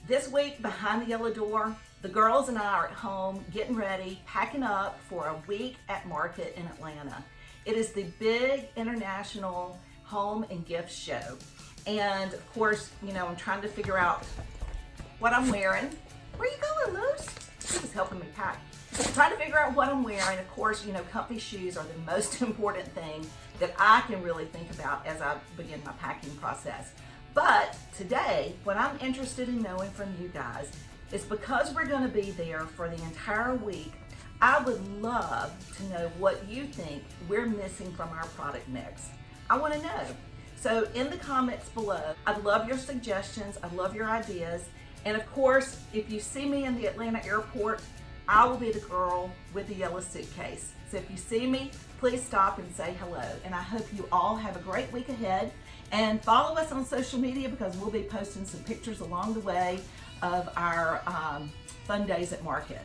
This week, behind the yellow door, the girls and I are at home getting ready, packing up for a week at market in Atlanta. It is the big international home and gift show. And of course, I'm trying to figure out what I'm wearing. Where you going, Luce? She was helping me pack. Trying to figure out what I'm wearing. Of course, comfy shoes are the most important thing that I can really think about as I begin my packing process. But today, what I'm interested in knowing from you guys is, because we're going to be there for the entire week, I would love to know what you think we're missing from our product mix. I want to know. So in the comments below, I'd love your suggestions. I'd love your ideas. And of course, if you see me in the Atlanta airport, I will be the girl with the yellow suitcase. So if you see me, please stop and say hello. And I hope you all have a great week ahead. And follow us on social media, because we'll be posting some pictures along the way of our fun days at market.